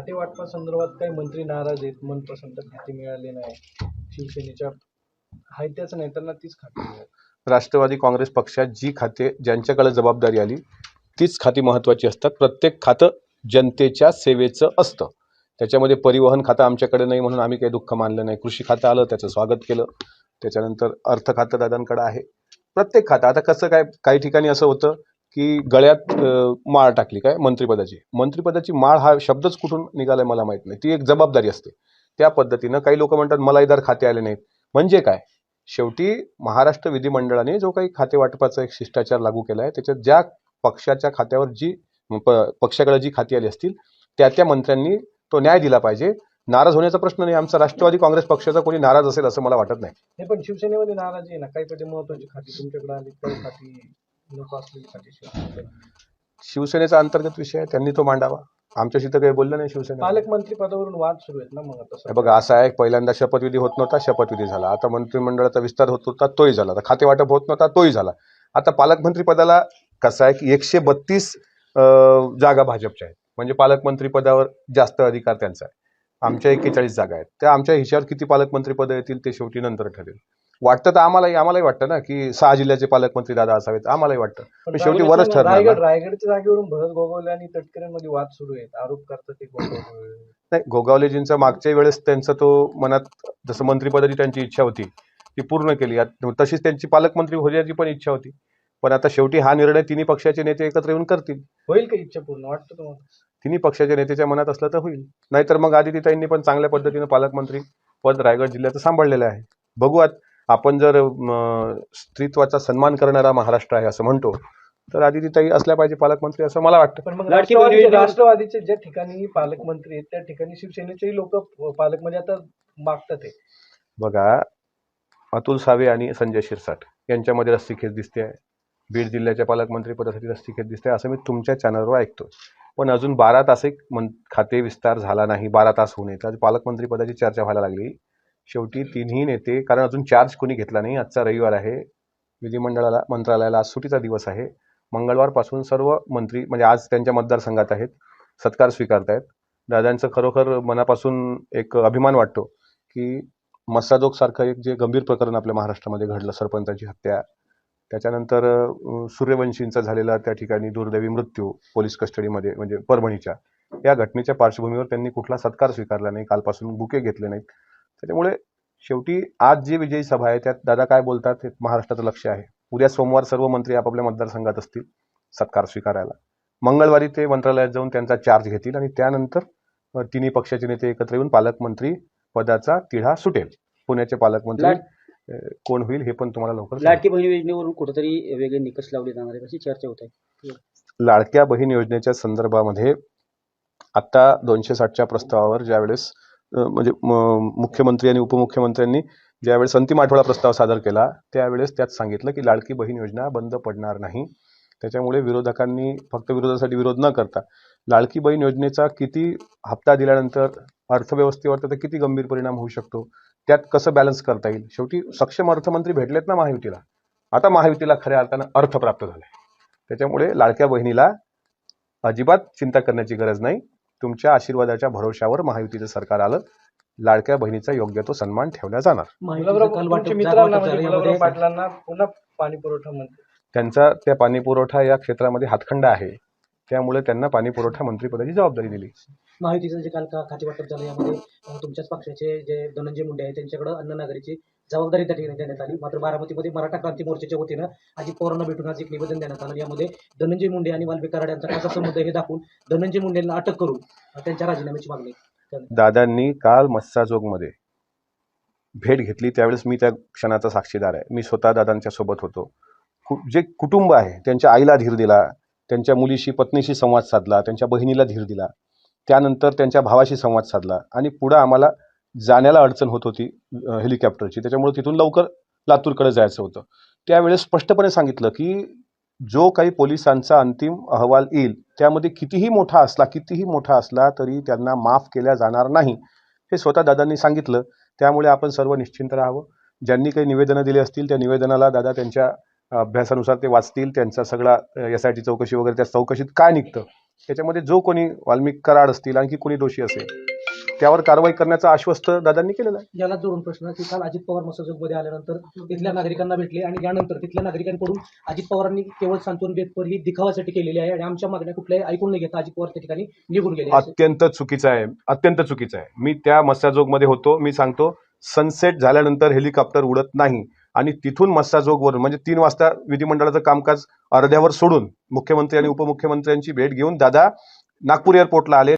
खाते वाटपासंदर्भात काही मंत्री नाराज आहेत, मनपसंत खाते मिळाले नाही. शिवसेनेच्या आहे त्याच नेत्यांना तीच खाते मिळाली. राष्ट्रवादी काँग्रेस पक्षात जी खाते ज्यांच्याकडे जबाबदारी आली तीच खाती महत्त्वाची असतात. प्रत्येक खातं जनतेच्या सेवेचं असतं. त्याच्यामध्ये परिवहन खातं आमच्याकडे नाही म्हणून आम्ही काही दुःख मानलं नाही. कृषी खातं आलं, त्याचं स्वागत केलं. त्याच्यानंतर अर्थ खातं दादांकडे आहे. प्रत्येक खातं आता कसं काय, काही ठिकाणी असं होतं की गळ्यात माळ टाकली काय मंत्रिपदाची माळ हा शब्दच कुठून निघालाय मला माहित नाही. ती एक जबाबदारी असते. त्या पद्धतीनं काही लोक म्हणतात मलाईदार खाते आले नाहीत. म्हणजे काय, शेवटी महाराष्ट्र विधिमंडळाने जो काही खाते वाटपाचा एक शिष्टाचार लागू केला आहे त्याच्यात ज्या पक्षाच्या खात्यावर जी पक्षाकडे जी खाती आली असतील त्या मंत्र्यांनी तो न्याय दिला पाहिजे. नाराज होण्याचा प्रश्न नाही. आमचा राष्ट्रवादी काँग्रेस पक्षाचा कोणी नाराज असेल असं मला वाटत नाही. हे पण शिवसेनेमध्ये नाराजी आहे ना, काही पदे महत्वाची खाती तुमच्याकडे आली, काही खाती नको असलेली खाती शिवसेनेचा अंतर्गत विषय आहे, त्यांनी तो मांडावा. आमच्याशी तर काही बोललं नाही शिवसेना. पालकमंत्री पदावरून वाद सुरू आहेत ना. मग आता बघा असं आहे, पहिल्यांदा शपथविधी होत नव्हता, शपथविधी झाला. आता मंत्रिमंडळाचा विस्तार होत होता, तोही झाला. आता खाते वाटप होत नव्हता, तोही झाला. आता पालकमंत्री पदाला कसं आहे की 132 जागा भाजपच्या आहेत. म्हणजे पालकमंत्री पदावर जास्त अधिकार त्यांचा आहे. आमच्या 41 जागा आहेत. त्या आमच्या हिच्यावर किती पालकमंत्री पदं येतील ते शेवटी नंतर ठरेल. वाटतं तर आम्हालाही वाटतं ना की 6 जिल्ह्याचे पालकमंत्री दादा असावेत. आम्हालाही वाटतं, पण शेवटी वरच ठरणार. रायगडच्या जागेवरून भरत गोगावले आणि तटकरेंमध्ये वाद सुरू आहेत. आरोप करतात ते नाही, गोगावलेजींचा मागच्या वेळेस त्यांचा तो मनात जसं मंत्रिपदाची त्यांची इच्छा होती ती पूर्ण केली. तशीच त्यांची पालकमंत्री होण्याची पण इच्छा होती. पण आता शेवटी हा निर्णय तिन्ही पक्षाचे नेते एकत्र येऊन करतील. होईल का इच्छा पूर्ण वाटतं तुम्हाला? तिन्ही पक्षाच्या नेत्याच्या मनात असलं तर होईल. नाहीतर मग आदितीताईंनी पण चांगल्या पद्धतीनं पालकमंत्री पद रायगड जिल्ह्याचं सांभाळलेलं आहे. बघू, आपण जर स्त्रीत्वाचा सन्मान करणारा महाराष्ट्र आहे असं म्हणतो तर आदितीताई असल्या पाहिजे पालकमंत्री असं मला वाटतं. पण मग राष्ट्रवादीचे ज्या ठिकाणी पालकमंत्री आहेत त्या ठिकाणी शिवसेनेचेही लोक पालकमंत्री आता मागतात. हे बघा, अतुल सावे आणि संजय शिरसाट यांच्यामध्ये रस्सीखेच दिसते आहे. बीड जिल्ह्याच्या पालकमंत्री पदासाठी रस्सीखेच दिसते असं मी तुमच्या चॅनलवर ऐकतो. पण अजून 12 तास एक खाते विस्तार झाला नाही. 12 तास होऊन येतात, पालकमंत्री पदाची चर्चा व्हायला लागली. शेवटी तिन्ही नेते, कारण अजून चार्ज कोणी घेतला नाही. आजचा रविवार आहे, विधिमंडळाला मंत्रालयाला आज सुटीचा दिवस आहे. मंगळवारपासून सर्व मंत्री म्हणजे आज त्यांच्या मतदारसंघात आहेत, सत्कार स्वीकारतायत. दादांचं खरोखर मनापासून एक अभिमान वाटतो की मस्साजोग सारखं एक जे गंभीर प्रकरण आपल्या महाराष्ट्रामध्ये घडलं, सरपंचाची हत्या, त्याच्यानंतर सूर्यवंशींचा झालेला त्या ठिकाणी दुर्दैवी मृत्यू पोलीस कस्टडीमध्ये म्हणजे परभणीच्या, या घटनेच्या पार्श्वभूमीवर त्यांनी कुठला सत्कार स्वीकारला नाही, कालपासून बुके घेतले नाहीत. त्याच्यामुळे शेवटी आज जी विजयी सभा आहे त्यात दादा काय बोलतात हे महाराष्ट्राचं लक्ष आहे. उद्या सोमवार सर्व मंत्री आपापल्या मतदारसंघात असतील सत्कार स्वीकारायला. मंगळवारी ते मंत्रालयात जाऊन त्यांचा चार्ज घेतील आणि त्यानंतर तिन्ही पक्षाचे नेते एकत्र येऊन पालकमंत्री पदाचा तिढा सुटेल. पुण्याचे पालकमंत्री कोण होईल हे पण तुम्हाला लवकर. लाडकी बहीण योजनेवरून कुठेतरी वेगळे निकष लावले जाणार आहे अशी चर्चा होत आहे. लाडक्या बहीण योजनेच्या संदर्भामध्ये आता 260च्या प्रस्तावावर ज्यावेळेस म्हणजे मुख्यमंत्री आणि उपमुख्यमंत्र्यांनी ज्यावेळेस अंतिम आठवडा प्रस्ताव सादर केला त्यावेळेस त्यात सांगितलं की लाडकी बहीण योजना बंद पडणार नाही. त्याच्यामुळे विरोधकांनी फक्त विरोधासाठी विरोध न करता लाडकी बहीण योजनेचा किती हप्ता दिल्यानंतर अर्थव्यवस्थेवर त्याचा किती गंभीर परिणाम होऊ शकतो, त्यात कसं बॅलन्स करता येईल. शेवटी सक्षम अर्थमंत्री भेटलेत ना महायुतीला. आता महायुतीला खऱ्या अर्थानं अर्थ प्राप्त झालाय. त्याच्यामुळे लाडक्या बहिणीला अजिबात चिंता करण्याची गरज नाही. तुमच्या आशीर्वादाच्या भरोशावर महायुतीचं सरकार आलं. लाडक्या बहिणीचा योग्य तो सन्मान ठेवला जाणार. पाटलांना पुन्हा पाणी पुरवठा मंत्री, त्यांचा त्या पाणी पुरवठा या क्षेत्रामध्ये हातखंडा आहे, त्यामुळे त्यांना पाणी पुरवठा मंत्रिपदाची जबाबदारी दिली. महायुतीचं जे काल खाते वाटप झालं यामध्ये तुमच्याच पक्षाचे जे धनंजय मुंडे आहेत त्यांच्याकडे अन्न नागरीची जबाबदारी त्या ठिकाणी देण्यात आली. मात्र बारामतीमध्ये मराठा क्रांती मोर्चाच्या वतीनं अजित पवारांना भेटून आज एक निवेदन देण्यात आलं. यामध्ये धनंजय मुंडे आणि वाल्मिक कराड यांचा कसा संबंध हे दाखवून धनंजय मुंडेंना अटक करून त्यांच्या राजीनाम्याची मागणी. दादांनी काल मस्साजोगमध्ये भेट घेतली त्यावेळेस मी त्या क्षणाचा साक्षीदार आहे. मी स्वतः दादांच्या सोबत होतो. जे कुटुंब आहे त्यांच्या आईला धीर दिला, त्यांच्या मुलीशी पत्नीशी संवाद साधला, त्यांच्या बहिणीला धीर दिला, त्यानंतर त्यांच्या भावाशी संवाद साधला आणि पुढं आम्हाला जाण्याला अडचण होत होती हेलिकॉप्टरची, त्याच्यामुळे तिथून लवकर लातूरकडे जायचं होतं. त्यावेळेस स्पष्टपणे सांगितलं की जो काही पोलिसांचा अंतिम अहवाल येईल त्यामध्ये कितीही मोठा असला तरी त्यांना माफ केल्या जाणार नाही हे स्वतः दादांनी सांगितलं. त्यामुळे आपण सर्व निश्चिंत राहावं. ज्यांनी काही निवेदनं दिली असतील त्या निवेदनाला दादा त्यांच्या अभ्यासानुसार ते वाचतील. त्यांचा सगळा SIT चौकशी वगैरे त्या चौकशीत काय निघतं त्याच्यामध्ये जो कोणी वाल्मिक कराड असतील आणखी कोणी दोषी असेल त्यावर कारवाई करण्याचं आश्वस्त दादांनी केलेलं आहे. याला जोडून प्रश्न की काल अजित पवार मसाजोगमध्ये आल्यानंतर तिथल्या नागरिकांना भेटले आणि यानंतर तिथल्या नागरिकांकडून अजित पवारांनी केवळ सांत्वन बेतपर ही दिखावासाठी केलेली आहे आणि आमच्या मागण्या कुठल्याही ऐकून न घेता अजित पवार त्या ठिकाणी निघून गेले. अत्यंत चुकीचं आहे, अत्यंत चुकीचं आहे. मी त्या मस्साजोगमध्ये होतो. मी सांगतो सनसेट झाल्यानंतर हेलिकॉप्टर उडत नाही आणि तिथून मस्साजोगवरून म्हणजे 3 वाजता विधिमंडळाचं कामकाज अर्ध्यावर सोडून मुख्यमंत्री आणि उपमुख्यमंत्र्यांची भेट घेऊन दादा नागपूर एअरपोर्टला आले.